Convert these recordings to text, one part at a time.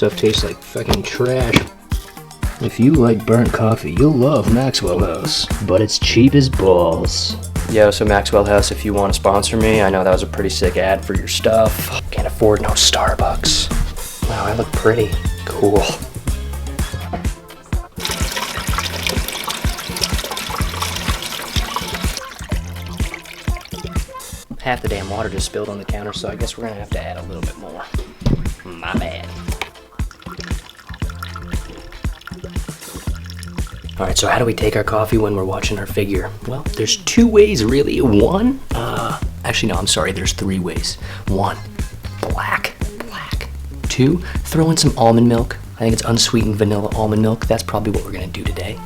stuff tastes like fucking trash. If you like burnt coffee, you'll love Maxwell House, but it's cheap as balls. Yo, so Maxwell House, if you want to sponsor me, I know that was a pretty sick ad for your stuff. Can't afford no Starbucks. Wow, I look pretty. Cool. Half the damn water just spilled on the counter, so I guess we're gonna have to add a little bit more. My bad. Alright, so how do we take our coffee when we're watching our figure? Well, there's two ways really. One, actually no, I'm sorry, there's three ways. One, black. Two, throw in some almond milk. I think it's unsweetened vanilla almond milk. That's probably what we're gonna do today.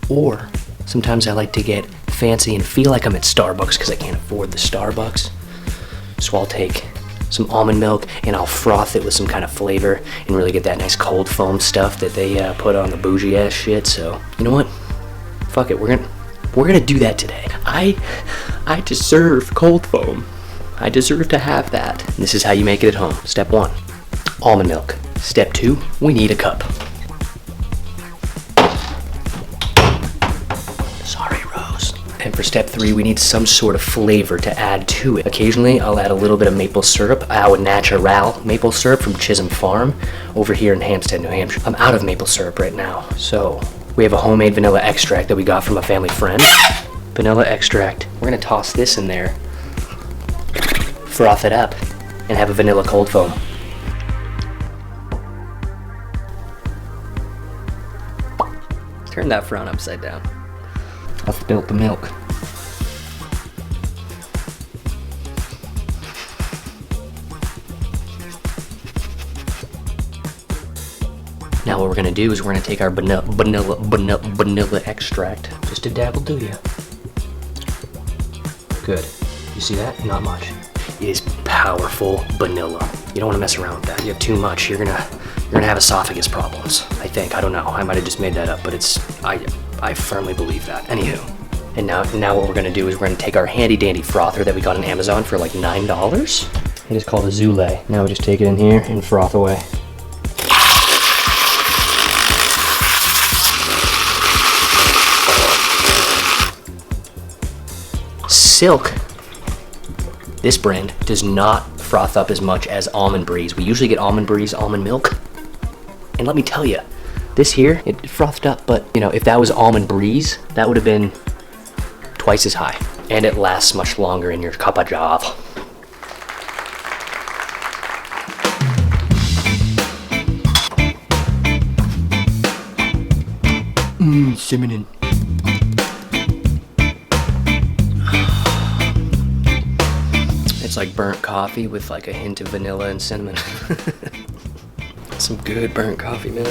Or, sometimes I like to get fancy and feel like I'm at Starbucks because I can't afford the Starbucks. So I'll take some almond milk and I'll froth it with some kind of flavor and really get that nice cold foam stuff that they put on the bougie ass shit. So you know what? Fuck it. We're gonna do that today. I deserve cold foam. I deserve to have that. And this is how you make it at home. Step 1, almond milk. Step 2, we need a cup. Sorry, Rose. And for step 3, we need some sort of flavor to add to it. Occasionally, I'll add a little bit of maple syrup, our natural maple syrup from Chisholm Farm over here in Hampstead, New Hampshire. I'm out of maple syrup right now, so we have a homemade vanilla extract that we got from a family friend. Vanilla extract. We're gonna toss this in there, froth it up, and have a vanilla cold foam. Turn that frown upside down. I spilt the milk. Now what we're gonna do is we're gonna take our vanilla extract. Just a dabble, do ya? Good. You see that? Not much. It is powerful vanilla. You don't wanna mess around with that. You have too much, you're gonna have esophagus problems. I think. I don't know. I might have just made that up, but I firmly believe that. Anywho. And now what we're gonna do is we're gonna take our handy dandy frother that we got on Amazon for like $9. It is called a Zule. Now we just take it in here and froth away. Silk, this brand, does not froth up as much as Almond Breeze. We usually get Almond Breeze almond milk. And let me tell you, this here, it frothed up, but you know, if that was Almond Breeze, that would have been twice as high. And it lasts much longer in your cup of job. Cinnamon. It's like burnt coffee with like a hint of vanilla and cinnamon. Some good burnt coffee, man.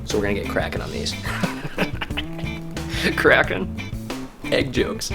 So we're gonna get cracking on these. Cracking. Egg jokes.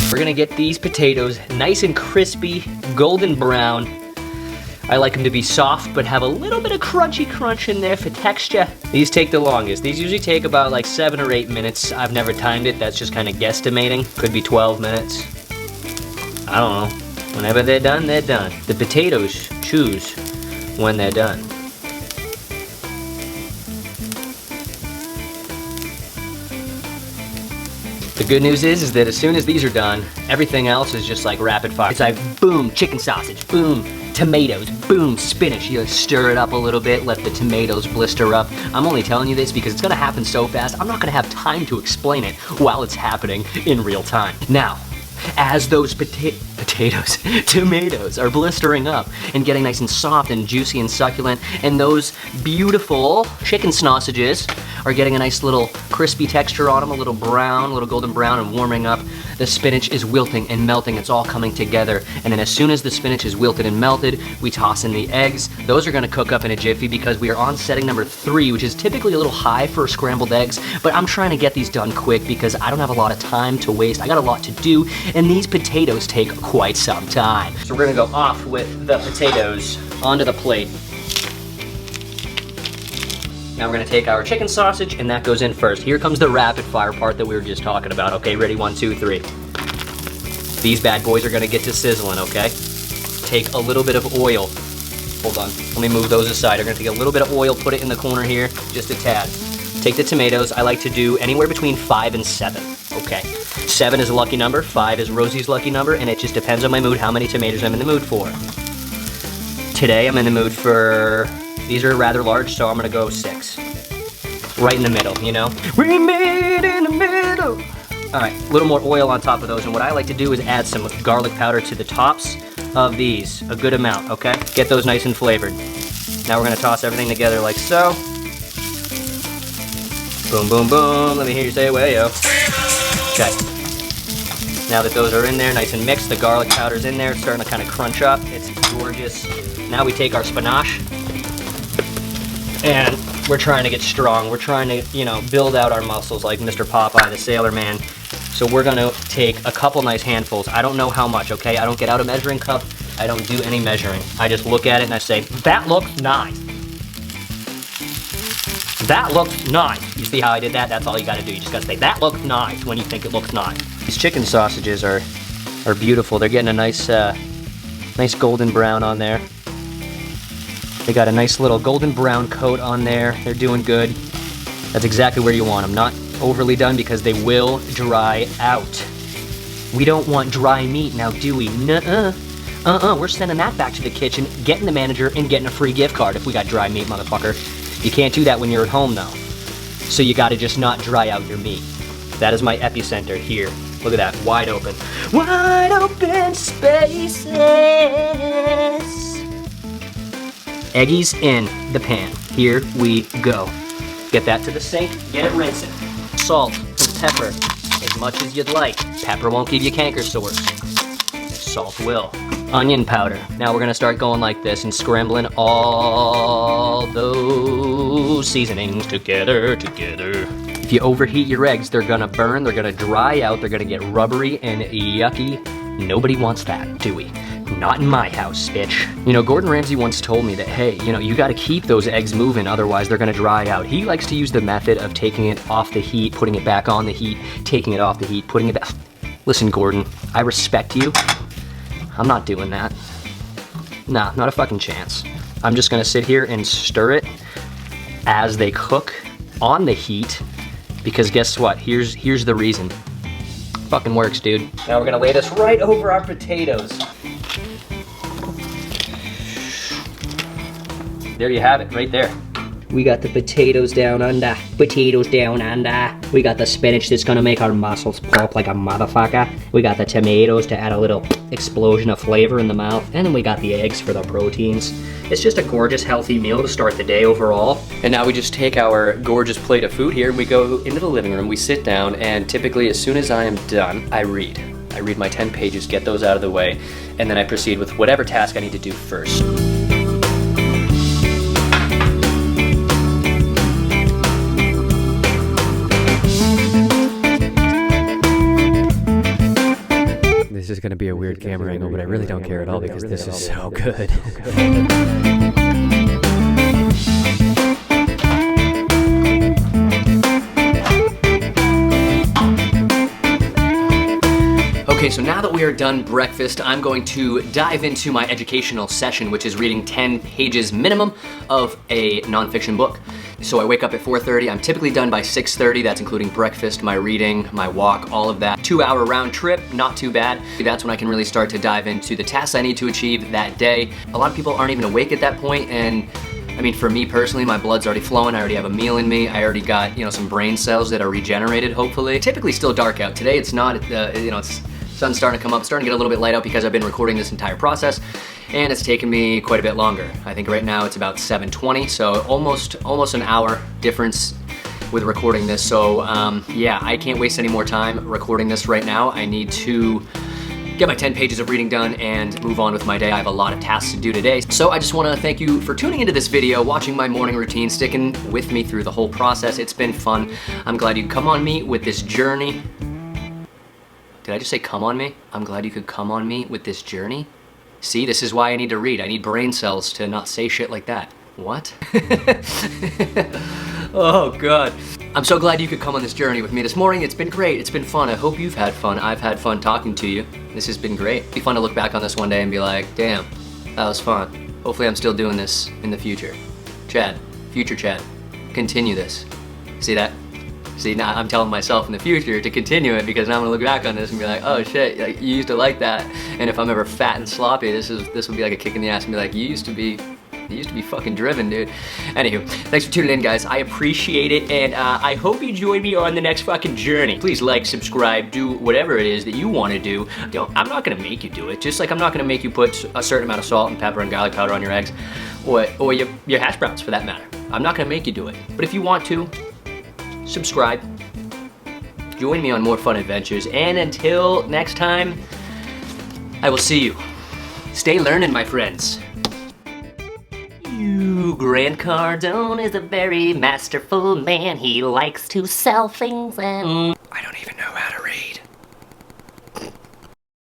We're gonna get these potatoes nice and crispy, golden brown. I like them to be soft, but have a little bit of crunchy crunch in there for texture. These take the longest. These usually take about like 7 or 8 minutes. I've never timed it. That's just kind of guesstimating. Could be 12 minutes. I don't know. Whenever they're done, they're done. The potatoes choose when they're done. The good news is that as soon as these are done, everything else is just like rapid fire. It's like boom, chicken sausage, boom, tomatoes, boom, spinach. You stir it up a little bit, let the tomatoes blister up. I'm only telling you this because it's gonna happen so fast, I'm not gonna have time to explain it while it's happening in real time. Now, as those potatoes tomatoes are blistering up and getting nice and soft and juicy and succulent. And those beautiful chicken sausages are getting a nice little crispy texture on them, a little brown, a little golden brown and warming up. The spinach is wilting and melting. It's all coming together. And then as soon as the spinach is wilted and melted, we toss in the eggs. Those are gonna cook up in a jiffy because we are on setting number 3, which is typically a little high for scrambled eggs, but I'm trying to get these done quick because I don't have a lot of time to waste. I got a lot to do, and these potatoes take quite some time. So we're gonna go off with the potatoes onto the plate. Now we're gonna take our chicken sausage, and that goes in first. Here comes the rapid fire part that we were just talking about. Okay, ready, 1, 2, 3. These bad boys are gonna get to sizzling, okay? Take a little bit of oil. Hold on, let me move those aside. I'm gonna take a little bit of oil, put it in the corner here, just a tad. Take the tomatoes. I like to do anywhere between 5 and 7, okay? 7 is a lucky number, 5 is Rosie's lucky number, and it just depends on my mood how many tomatoes I'm in the mood for. Today I'm in the mood for, these are rather large, so I'm gonna go 6. Right in the middle, you know? We meet in the middle. All right, a little more oil on top of those, and what I like to do is add some garlic powder to the tops of these, a good amount, okay? Get those nice and flavored. Now we're gonna toss everything together like so. Boom, boom, boom, let me hear you say way-o. Okay. Now that those are in there, nice and mixed, the garlic powder's in there, starting to kind of crunch up. It's gorgeous. Now we take our spinach, and we're trying to get strong. We're trying to, you know, build out our muscles like Mr. Popeye, the Sailor Man. So we're gonna take a couple nice handfuls. I don't know how much, okay? I don't get out a measuring cup. I don't do any measuring. I just look at it and I say, that looks nice. That looks nice. You see how I did that? That's all you gotta do. You just gotta say, that looks nice when you think it looks nice. These chicken sausages are beautiful. They're getting a nice, nice golden brown on there. They got a nice little golden brown coat on there. They're doing good. That's exactly where you want them. Not overly done because they will dry out. We don't want dry meat now, do we? Nuh-uh. We're sending that back to the kitchen, getting the manager, and getting a free gift card if we got dry meat, motherfucker. You can't do that when you're at home, though. So you gotta just not dry out your meat. That is my epicenter here. Look at that, wide open. Wide open spaces. Eggies in the pan. Here we go. Get that to the sink, get it rinsing. Salt and pepper, as much as you'd like. Pepper won't give you canker sores. Salt will. Onion powder. Now we're gonna start going like this and scrambling all those seasonings together. If you overheat your eggs, they're gonna burn, they're gonna dry out, they're gonna get rubbery and yucky. Nobody wants that, do we? Not in my house, bitch. You know, Gordon Ramsay once told me that, hey, you know, you gotta keep those eggs moving, otherwise they're gonna dry out. He likes to use the method of taking it off the heat, putting it back on the heat, taking it off the heat, putting it back. Listen, Gordon, I respect you. I'm not doing that. Nah, not a fucking chance. I'm just gonna sit here and stir it as they cook on the heat, because guess what? Here's the reason. Fucking works, dude. Now we're gonna lay this right over our potatoes. There you have it, right there. We got the potatoes down under, potatoes down under. We got the spinach that's gonna make our muscles pop like a motherfucker. We got the tomatoes to add a little explosion of flavor in the mouth. And then we got the eggs for the proteins. It's just a gorgeous, healthy meal to start the day overall. And now we just take our gorgeous plate of food here and we go into the living room, we sit down, and typically as soon as I am done, I read. I read my 10 pages, get those out of the way, and then I proceed with whatever task I need to do first. This is going to be a weird camera angle, but I really don't care at all because this is so good. Okay, so now that we are done breakfast, I'm going to dive into my educational session, which is reading 10 pages minimum of a nonfiction book. So I wake up at 4:30, I'm typically done by 6:30, that's including breakfast, my reading, my walk, all of that. 2-hour round trip, not too bad. That's when I can really start to dive into the tasks I need to achieve that day. A lot of people aren't even awake at that point, and I mean, for me personally, my blood's already flowing, I already have a meal in me, I already got, you know, some brain cells that are regenerated, hopefully. Typically still dark out. Today it's not, you know, it's Sun's starting to come up, starting to get a little bit light out because I've been recording this entire process, and it's taken me quite a bit longer. I think right now it's about 7:20, so almost an hour difference with recording this. So yeah, I can't waste any more time recording this right now. I need to get my 10 pages of reading done and move on with my day. I have a lot of tasks to do today. So I just want to thank you for tuning into this video, watching my morning routine, sticking with me through the whole process. It's been fun. I'm glad you could come on me with this journey. Did I just say come on me? I'm glad you could come on me with this journey. See, this is why I need to read. I need brain cells to not say shit like that. What? Oh God. I'm so glad you could come on this journey with me this morning. It's been great. It's been fun. I hope you've had fun. I've had fun talking to you. This has been great. It'd be fun to look back on this one day and be like, damn, that was fun. Hopefully I'm still doing this in the future. Chad, future Chad, continue this. See that? See, now I'm telling myself in the future to continue it because now I'm gonna look back on this and be like, oh shit, like, you used to like that. And if I'm ever fat and sloppy, this will be like a kick in the ass and be like, you used to be fucking driven, dude. Anywho, thanks for tuning in, guys. I appreciate it, and I hope you join me on the next fucking journey. Please like, subscribe, do whatever it is that you want to do. I'm not gonna make you do it, just like I'm not gonna make you put a certain amount of salt and pepper and garlic powder on your eggs, or your hash browns, for that matter. I'm not gonna make you do it. But if you want to, subscribe. Join me on more fun adventures, and until next time, I will see you. Stay learning, my friends. Grant Cardone is a very masterful man. He likes to sell things and